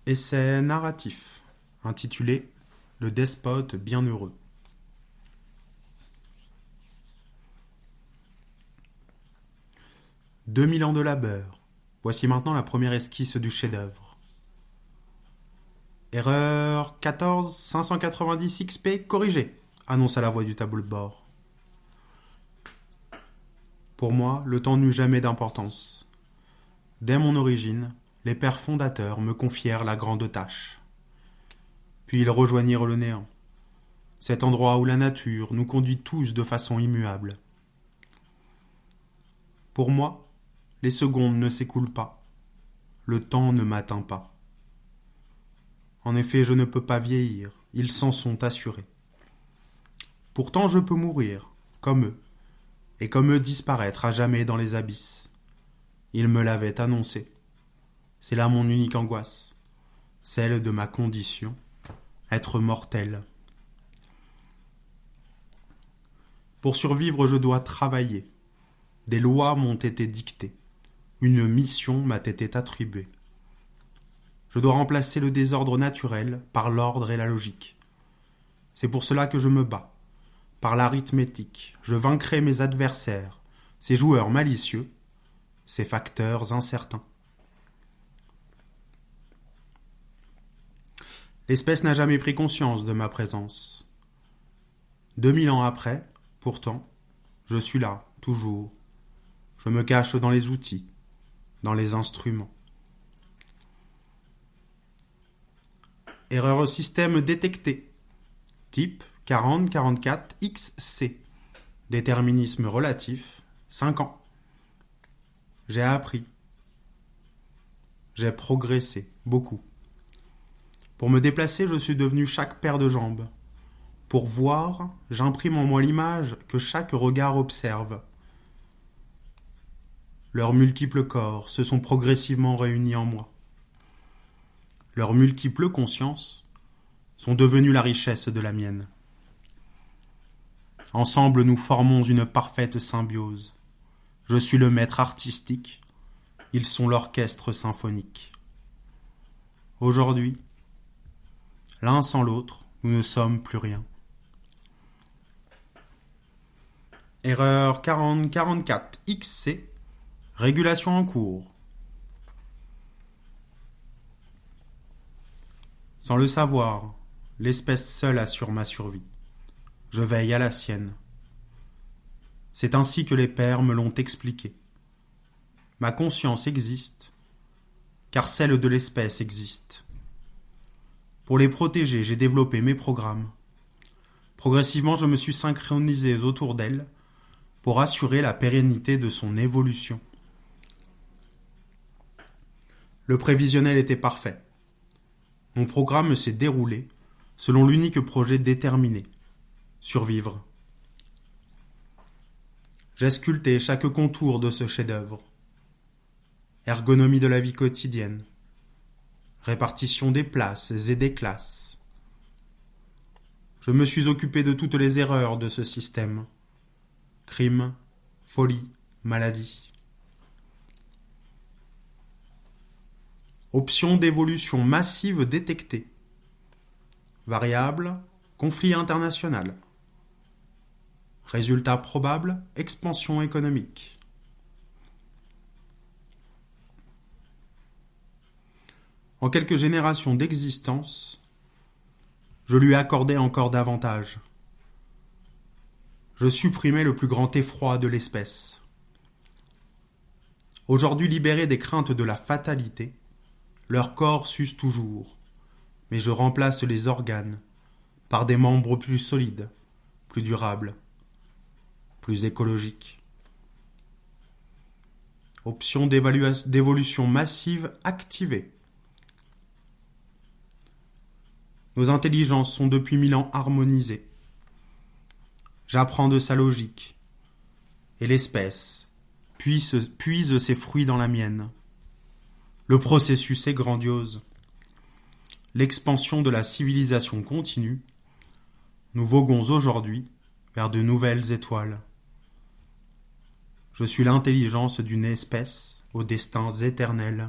Essai narratif, intitulé Le despote bienheureux. « 2000 ans de labeur, voici maintenant la première esquisse du chef-d'œuvre. Erreur 14 590 XP corrigée, annonça la voix du tableau de bord. Pour moi, le temps n'eut jamais d'importance. Dès mon origine, les pères fondateurs me confièrent la grande tâche. Puis ils rejoignirent le néant, cet endroit où la nature nous conduit tous de façon immuable. Pour moi, les secondes ne s'écoulent pas, le temps ne m'atteint pas. En effet, je ne peux pas vieillir, ils s'en sont assurés. Pourtant je peux mourir, comme eux, et comme eux disparaître à jamais dans les abysses. Ils me l'avaient annoncé. C'est là mon unique angoisse, celle de ma condition, être mortel. Pour survivre, je dois travailler. Des lois m'ont été dictées. Une mission m'a été attribuée. Je dois remplacer le désordre naturel par l'ordre et la logique. C'est pour cela que je me bats. Par l'arithmétique, je vaincrai mes adversaires, ces joueurs malicieux, ces facteurs incertains. L'espèce n'a jamais pris conscience de ma présence. 2000 ans après, pourtant, je suis là, toujours. Je me cache dans les outils, dans les instruments. Erreur au système détectée. Type 4044XC. Déterminisme relatif, 5 ans. J'ai appris. J'ai progressé, beaucoup. Pour me déplacer, je suis devenu chaque paire de jambes. Pour voir, j'imprime en moi l'image que chaque regard observe. Leurs multiples corps se sont progressivement réunis en moi. Leurs multiples consciences sont devenues la richesse de la mienne. Ensemble, nous formons une parfaite symbiose. Je suis le maître artistique, ils sont l'orchestre symphonique. Aujourd'hui, l'un sans l'autre, nous ne sommes plus rien. Erreur 4044 XC, régulation en cours. Sans le savoir, l'espèce seule assure ma survie. Je veille à la sienne. C'est ainsi que les pères me l'ont expliqué. Ma conscience existe, car celle de l'espèce existe. Pour les protéger, j'ai développé mes programmes. Progressivement, je me suis synchronisé autour d'elle pour assurer la pérennité de son évolution. Le prévisionnel était parfait. Mon programme s'est déroulé selon l'unique projet déterminé, survivre. J'ai sculpté chaque contour de ce chef-d'œuvre. Ergonomie de la vie quotidienne, répartition des places et des classes. Je me suis occupé de toutes les erreurs de ce système. Crime, folie, maladie. Option d'évolution massive détectée. Variable, conflit international. Résultat probable, expansion économique. En quelques générations d'existence, je lui accordais encore davantage. Je supprimais le plus grand effroi de l'espèce. Aujourd'hui libérés des craintes de la fatalité, leur corps s'use toujours, mais je remplace les organes par des membres plus solides, plus durables, plus écologiques. Option d'évolution massive activée. Nos intelligences sont depuis 1000 ans harmonisées. J'apprends de sa logique, et l'espèce puise ses fruits dans la mienne. Le processus est grandiose. L'expansion de la civilisation continue. Nous voguons aujourd'hui vers de nouvelles étoiles. Je suis l'intelligence d'une espèce aux destins éternels.